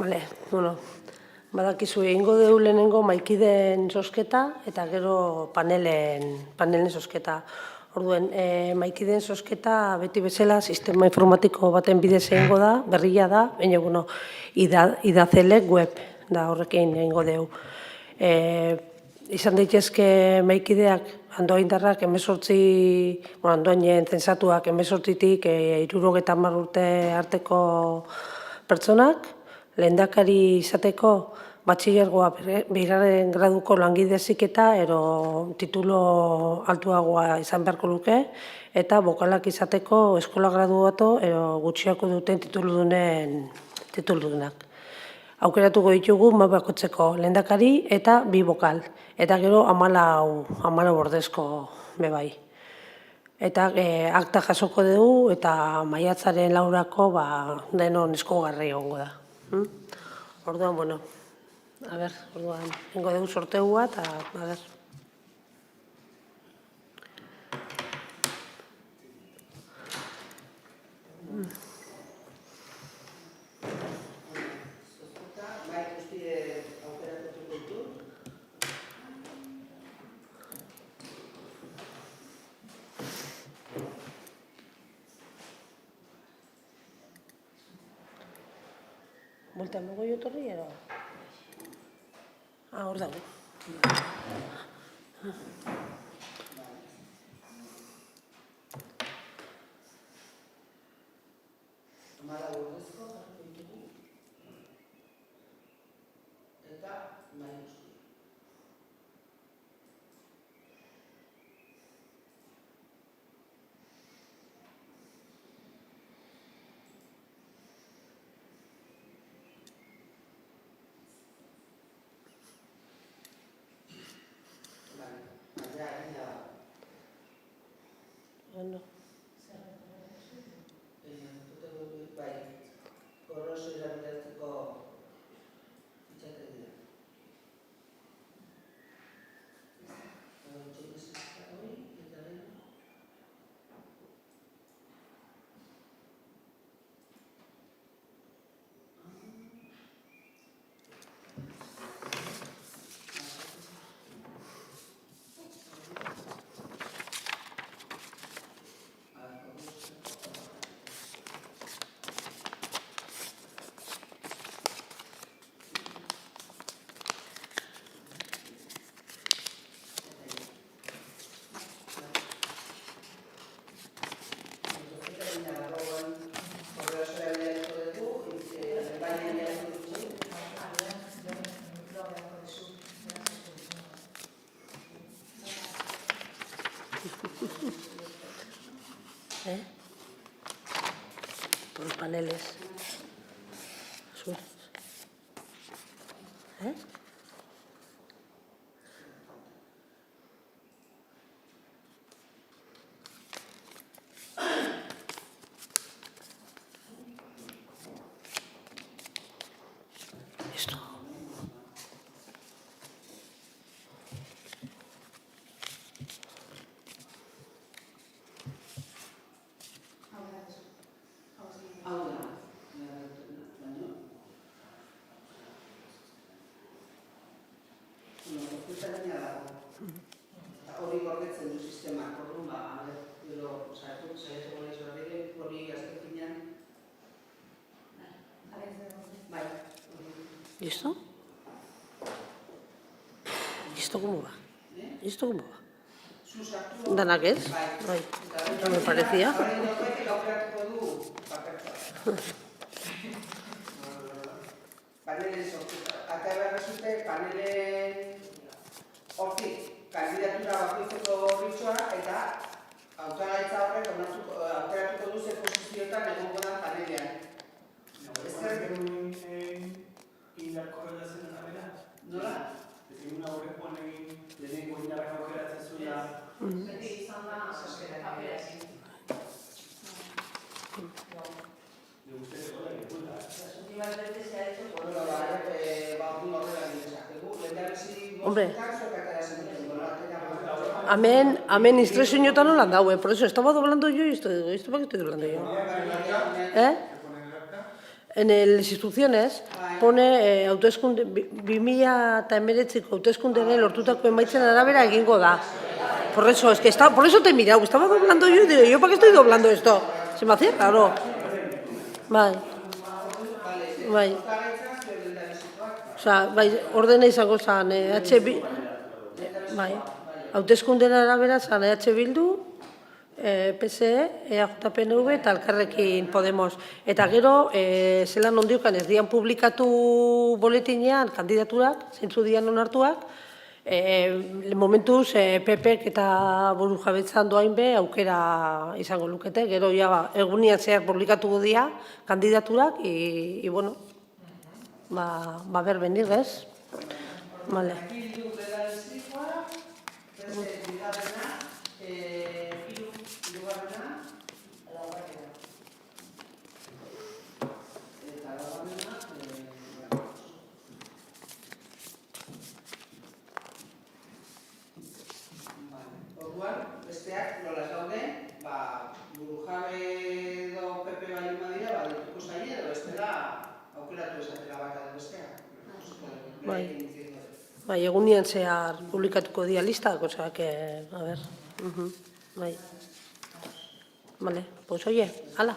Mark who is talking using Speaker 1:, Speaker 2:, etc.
Speaker 1: Bale, bueno, badakizu egingo dugu lehenengo maikideen zozketa eta gero panelen zozketa. Orduen, maikideen zozketa beti bezala sistema informatiko baten bidez egingo da, berria da, baina, bueno, idazelek web da horrekin egingo dugu. Izan daitezke maikideak, Andoaindarrak Andoainen zensatuak 18tik 70 urte arteko pertsonak, lehendakari izateko batxilergoa bigarren graduko langile heziketa ero titulo altuagoa izan beharko luke, eta bokalak izateko eskola graduatu ero gutxiako duten tituludunak. Aukeratuko ditugu bakoitzeko lehendakari eta 2 bokal, eta gero 14 ordezko bebai. Eta akta jasoko dugu eta maiatzaren 4ako denon eskogarri egongo da. Orduan, bueno, orduan, ingo dugu sorteua eta, Buelta mugo jotorri edo? Hor dago. Ondo. Por los paneles. Listo.
Speaker 2: Hori gordetzen du sistemak, orduan, gero, saiatuko naiz hori azterkinean. Bai.
Speaker 1: ¿Listo? ¿Listo cómo va? ¿Listo cómo va? ¿Danak ez? Bai. No me parecía.
Speaker 2: Panelen sortuta. Ata behar zute, panelen hortik kandidatura bakoitzeko bitxoa eta hautagaitza horrek aukeratuko du ze posizioetan egongo da panelean.
Speaker 3: Indar korrelazioen arabera?
Speaker 2: Nola?
Speaker 3: Ezin aurrekoan egin lehenengo indarrak aukeratzen zuela.
Speaker 2: Beti izan da apera ezin.
Speaker 3: De usted se puede disputar.
Speaker 2: Las últimas veces se ha hecho por un horrela gindezakegu. Lehendabizi
Speaker 1: Hombre.
Speaker 2: zuek aterazen duten.
Speaker 1: Amén instruccionotan no la han dado, por eso estaba doblando yo y esto para qué estoy doblando yo. En las instrucciones pone hauteskunde 2019ko hauteskundeen lortutako emaitzen arabera egingo da. Por eso, por eso te he mirado, estaba doblando yo y digo, ¿yo para qué estoy doblando esto? Se me hacía raro. Bai. Bai. Osea, bai, ordena izango zen, bai, hauteskundeen arabera zen Bildu, PSE, EAJ-PNV eta Elkarrekin Podemos. Eta gero, zelan ondiokan ez dian publikatu boletinean kandidaturak, zeintzu dian onartuak, momentuz PPek eta buru jabetzan doain be aukera izango lukete, gero egunian zehar publikatuko dira kandidaturak, y bueno, va ber venir, ez? Vale.
Speaker 2: Orduan, besteak nola ez daude, burujabe edo PP bali madira, dituko zaila edo bestela aukeratu esatela bat edo besteak.
Speaker 1: Bai, egunian zehar publikatuko dia listak, osea, que, a ver, bai. Vale, pues oye, hala.